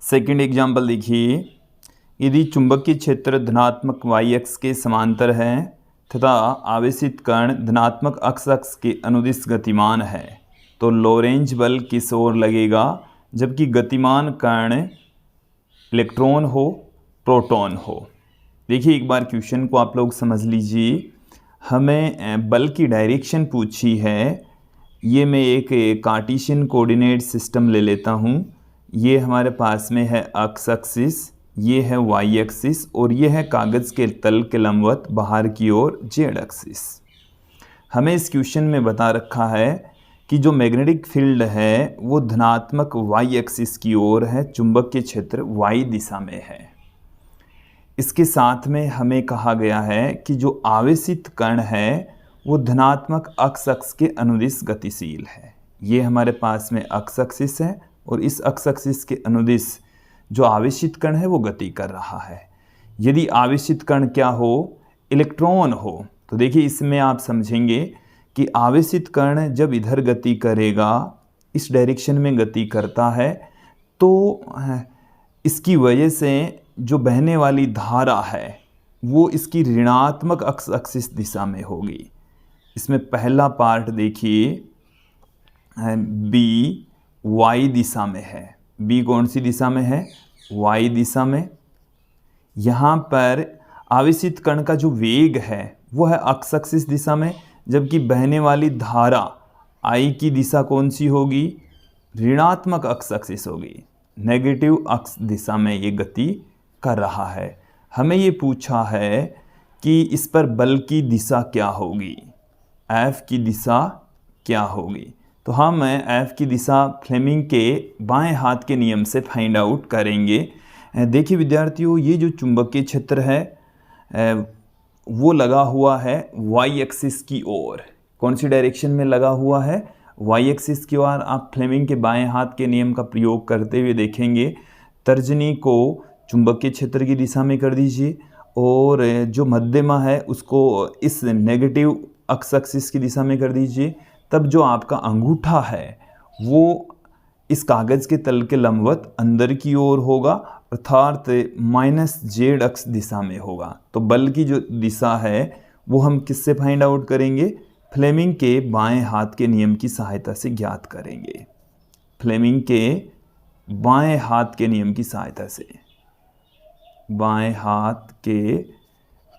Second example देखिए, यदि चुंबकीय क्षेत्र धनात्मक y अक्ष के समांतर है तथा आवेशित कण धनात्मक x अक्ष के अनुदिश गतिमान है तो लोरेंज बल किस ओर लगेगा जबकि गतिमान कण इलेक्ट्रॉन हो, प्रोटॉन हो। देखिए एक बार क्वेश्चन को आप लोग समझ लीजिए। हमें बल की डायरेक्शन पूछी है। ये मैं एक कार्टेशियन कोऑर्डिनेट सिस्टम ले लेता हूँ। ये हमारे पास में है एक्स एक्सिस, ये है वाई एक्सिस और ये है कागज़ के तल के लंबवत बाहर की ओर जेड एक्सिस। हमें इस क्वेश्चन में बता रखा है कि जो मैग्नेटिक फील्ड है वो धनात्मक वाई एक्सिस की ओर है, चुंबकीय क्षेत्र वाई दिशा में है। इसके साथ में हमें कहा गया है कि जो आवेशित कण है वो धनात्मक एक्स अक्ष के अनुदिश गतिशील है। ये हमारे पास में एक्स एक्सिस है और इस एक्स एक्सिस के अनुदिश जो आवेशित कण है वो गति कर रहा है। यदि आवेशित कण क्या हो, इलेक्ट्रॉन हो, तो देखिए इसमें आप समझेंगे कि आवेशित कण जब इधर गति करेगा, इस डायरेक्शन में गति करता है, तो इसकी वजह से जो बहने वाली धारा है वो इसकी ऋणात्मक एक्स एक्सिस दिशा में होगी। इसमें पहला पार्ट देखिए बी वाई दिशा में है। बी कौन सी दिशा में है? वाई दिशा में। यहाँ पर आवेशित कण का जो वेग है वो है एक्स एक्सिस दिशा में, जबकि बहने वाली धारा आई की दिशा कौन सी होगी? ऋणात्मक एक्स एक्सिस होगी, नेगेटिव एक्स दिशा में ये गति कर रहा है। हमें ये पूछा है कि इस पर बल की दिशा क्या होगी, एफ की दिशा क्या होगी। तो हम एफ की दिशा फ्लेमिंग के बाएं हाथ के नियम से फाइंड आउट करेंगे। देखिए विद्यार्थियों, ये जो चुंबकीय क्षेत्र है वो लगा हुआ है वाई एक्सिस की ओर। कौन सी डायरेक्शन में लगा हुआ है? वाई एक्सिस की ओर। आप फ्लेमिंग के बाएं हाथ के नियम का प्रयोग करते हुए देखेंगे, तर्जनी को चुंबकीय क्षेत्र की दिशा में कर दीजिए और जो मध्यमा है उसको इस नेगेटिव एक्स एक्सिस की दिशा में कर दीजिए। तब जो आपका अंगूठा है वो इस कागज़ के तल के लंबवत अंदर की ओर होगा, अर्थात माइनस जेड एक्स दिशा में होगा। तो बल की जो दिशा है वो हम किससे फाइंड आउट करेंगे? फ्लेमिंग के बाएं हाथ के नियम की सहायता से ज्ञात करेंगे। फ्लेमिंग के बाएं हाथ के नियम की सहायता से, बाएं हाथ के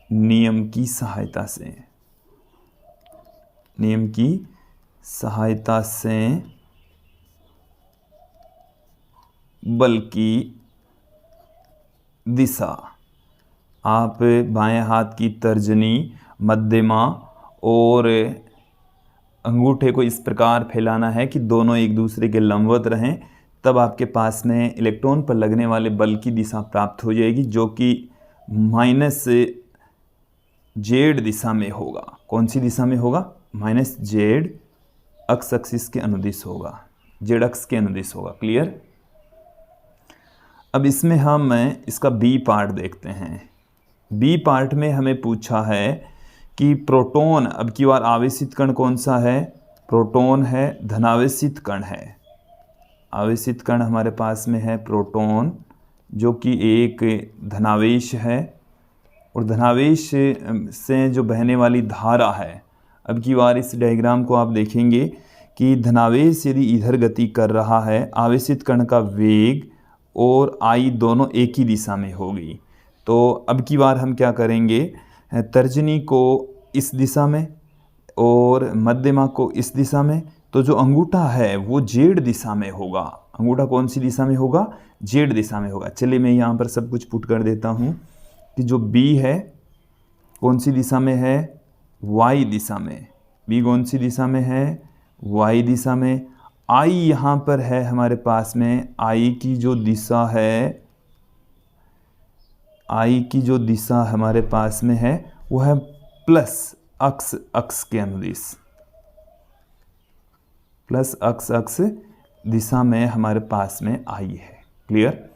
नियम की सहायता से, नियम की सहायता से बल की दिशा, आप बाएं हाथ की तर्जनी, मध्यमा और अंगूठे को इस प्रकार फैलाना है कि दोनों एक दूसरे के लंबवत रहें। तब आपके पास में इलेक्ट्रॉन पर लगने वाले बल की दिशा प्राप्त हो जाएगी, जो कि माइनस जेड दिशा में होगा। कौन सी दिशा में होगा? माइनस जेड एक्स एक्सिस के अनुदिश होगा, जेड एक्स के अनुदिश होगा। क्लियर? अब इसमें हम इसका बी पार्ट देखते हैं। बी पार्ट में हमें पूछा है कि प्रोटॉन, अब की बार आवेशित कण कौन सा है? प्रोटॉन है, धनावेशित कण है। आवेशित कण हमारे पास में है प्रोटॉन, जो कि एक धनावेश है और धनावेश से जो बहने वाली धारा है, अब की बार इस डायग्राम को आप देखेंगे कि धनावेश यदि इधर गति कर रहा है, आवेशित कण का वेग और आई दोनों एक ही दिशा में होगी। तो अब की बार हम क्या करेंगे? तर्जनी को इस दिशा में और मध्यमा को इस दिशा में। तो जो अंगूठा है वो जेड दिशा में होगा। अंगूठा कौन सी दिशा में होगा? जेड दिशा में होगा। चलिए मैं यहाँ पर सब कुछ पुट कर देता हूँ कि जो बी है कौन सी दिशा में है? वाई दिशा में। बी कौन सी दिशा में है? वाई दिशा में। आई यहाँ पर है हमारे पास में, आई की जो दिशा है, आई की जो दिशा हमारे पास में है वो है प्लस एक्स अक्ष के अनुदिश, प्लस एक्स अक्ष दिशा में हमारे पास में आई है। क्लियर?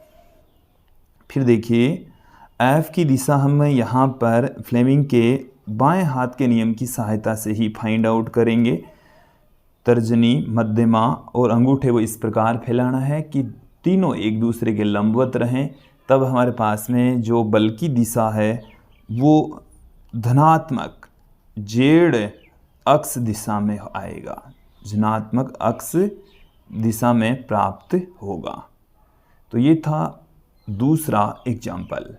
फिर देखिए एफ की दिशा हम यहाँ पर फ्लेमिंग के बाएं हाथ के नियम की सहायता से ही फाइंड आउट करेंगे। तर्जनी, मध्यमा और अंगूठे को इस प्रकार फैलाना है कि तीनों एक दूसरे के लंबवत रहें, तब हमारे पास में जो बल की दिशा है वो धनात्मक जेड अक्ष दिशा में आएगा, धनात्मक अक्ष दिशा में प्राप्त होगा। तो ये था दूसरा एग्जाम्पल।